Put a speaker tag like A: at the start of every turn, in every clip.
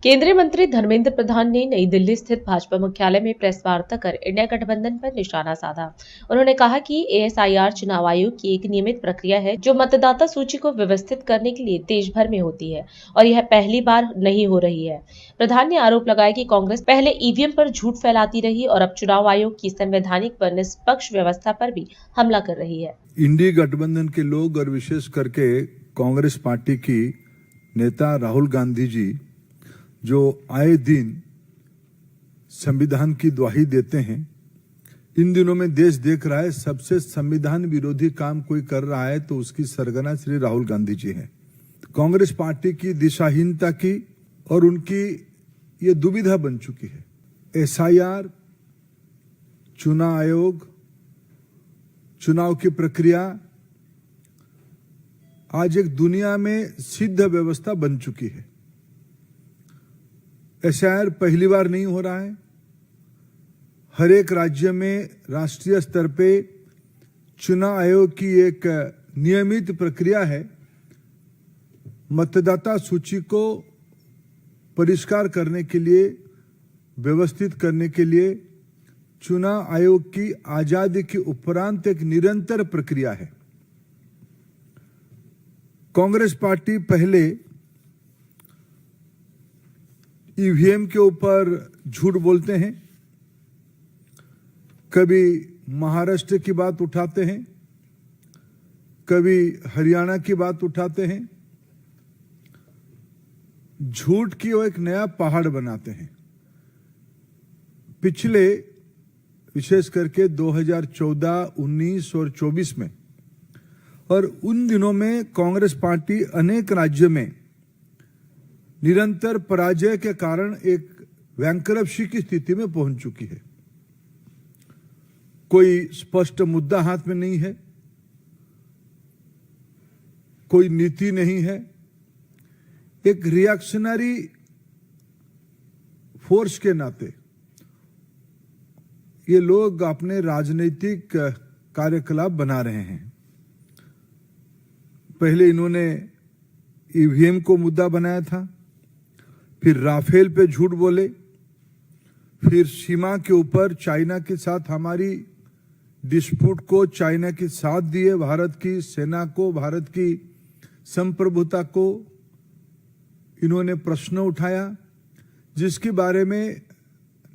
A: केंद्रीय मंत्री धर्मेंद्र प्रधान ने नई दिल्ली स्थित भाजपा मुख्यालय में प्रेस वार्ता कर इंडिया गठबंधन पर निशाना साधा। उन्होंने कहा कि एएसआईआर चुनाव आयोग की एक नियमित प्रक्रिया है जो मतदाता सूची को व्यवस्थित करने के लिए देश भर में होती है और यह पहली बार नहीं हो रही है। प्रधान ने आरोप लगाया कि कांग्रेस पहले ईवीएम पर झूठ फैलाती रही और अब चुनाव आयोग की संवैधानिक व निष्पक्ष व्यवस्था पर भी हमला कर रही है।
B: इंडी गठबंधन के लोग और विशेष करके कांग्रेस पार्टी की नेता राहुल गांधी जी जो आए दिन संविधान की दुहाई देते हैं, इन दिनों में देश देख रहा है सबसे संविधान विरोधी काम कोई कर रहा है तो उसकी सरगना श्री राहुल गांधी जी हैं। कांग्रेस पार्टी की दिशाहीनता की और उनकी ये दुविधा बन चुकी है। एसआईआर, चुनाव आयोग, चुनाव की प्रक्रिया आज एक दुनिया में सिद्ध व्यवस्था बन चुकी है। एसआईआर पहली बार नहीं हो रहा है। हर एक राज्य में राष्ट्रीय स्तर पे चुनाव आयोग की एक नियमित प्रक्रिया है। मतदाता सूची को परिष्कार करने के लिए, व्यवस्थित करने के लिए चुनाव आयोग की आजादी के उपरांत एक निरंतर प्रक्रिया है। कांग्रेस पार्टी पहले ईवीएम के ऊपर झूठ बोलते हैं, कभी महाराष्ट्र की बात उठाते हैं, कभी हरियाणा की बात उठाते हैं। झूठ की वो एक नया पहाड़ बनाते हैं। पिछले विशेष करके 2014, 19 और 24 में और उन दिनों में कांग्रेस पार्टी अनेक राज्यों में निरंतर पराजय के कारण एक बैंकरप्सी की स्थिति में पहुंच चुकी है। कोई स्पष्ट मुद्दा हाथ में नहीं है, कोई नीति नहीं है। एक रिएक्शनरी फोर्स के नाते ये लोग अपने राजनीतिक कार्यकलाप बना रहे हैं। पहले इन्होंने ईवीएम को मुद्दा बनाया था, फिर राफेल पे झूठ बोले, फिर सीमा के ऊपर चाइना के साथ हमारी डिस्प्यूट को चाइना के साथ दिए, भारत की सेना को, भारत की संप्रभुता को इन्होंने प्रश्न उठाया, जिसके बारे में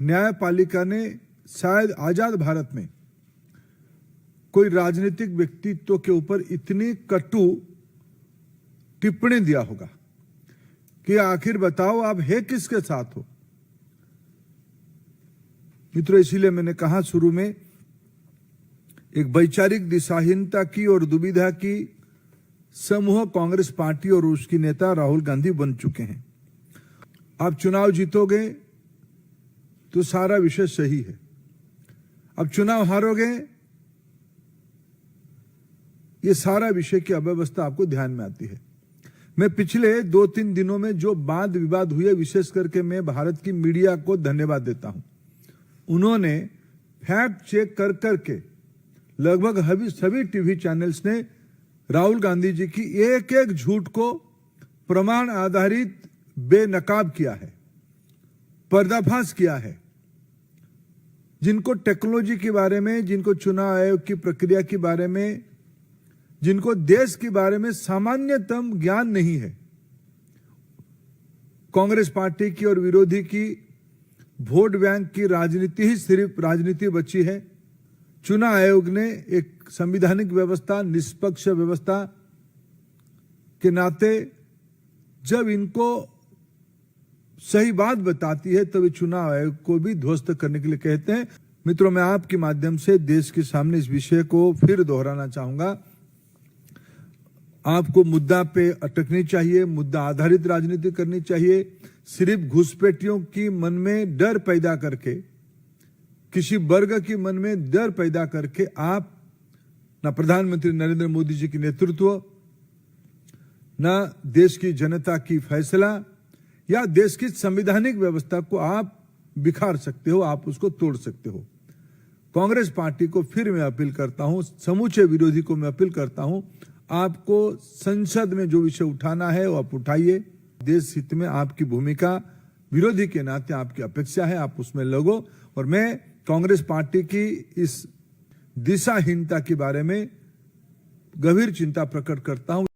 B: न्यायपालिका ने शायद आजाद भारत में कोई राजनीतिक व्यक्तित्व के ऊपर इतनी कटु टिप्पणी दिया होगा कि आखिर बताओ आप है किसके साथ हो। मित्रों, इसीलिए मैंने कहा शुरू में एक वैचारिक दिशाहीनता की और दुविधा की समूह कांग्रेस पार्टी और उसकी नेता राहुल गांधी बन चुके हैं। आप चुनाव जीतोगे तो सारा विषय सही है, अब चुनाव हारोगे ये सारा विषय की अव्यवस्था आपको ध्यान में आती है। मैं पिछले 2-3 दिनों में जो वाद विवाद हुए, विशेष करके मैं भारत की मीडिया को धन्यवाद देता हूं। उन्होंने फैक्ट चेक कर करके लगभग सभी टीवी चैनल्स ने राहुल गांधी जी की एक एक झूठ को प्रमाण आधारित बेनकाब किया है, पर्दाफाश किया है। जिनको टेक्नोलॉजी के बारे में, जिनको चुनाव आयोग की प्रक्रिया के बारे में, जिनको देश के बारे में सामान्यतम ज्ञान नहीं है, कांग्रेस पार्टी की और विरोधी की वोट बैंक की राजनीति ही सिर्फ राजनीति बची है। चुनाव आयोग ने एक संवैधानिक व्यवस्था, निष्पक्ष व्यवस्था के नाते जब इनको सही बात बताती है तब चुनाव आयोग को भी ध्वस्त करने के लिए कहते हैं। मित्रों, मैं आपके माध्यम से देश के सामने इस विषय को फिर दोहराना चाहूंगा। आपको मुद्दा पे अटकनी चाहिए, मुद्दा आधारित राजनीति करनी चाहिए। सिर्फ घुसपैठियों की मन में डर पैदा करके, किसी वर्ग की मन में डर पैदा करके आप ना प्रधानमंत्री नरेंद्र मोदी जी की नेतृत्व, ना देश की जनता की फैसला या देश की संवैधानिक व्यवस्था को आप बिखार सकते हो, आप उसको तोड़ सकते हो। कांग्रेस पार्टी को फिर मैं अपील करता हूं, समूचे विरोधी को मैं अपील करता हूं, आपको संसद में जो विषय उठाना है वो आप उठाइए। देश हित में आपकी भूमिका विरोधी के नाते आपकी अपेक्षा है, आप उसमें लगो। और मैं कांग्रेस पार्टी की इस दिशाहीनता के बारे में गंभीर चिंता प्रकट करता हूं।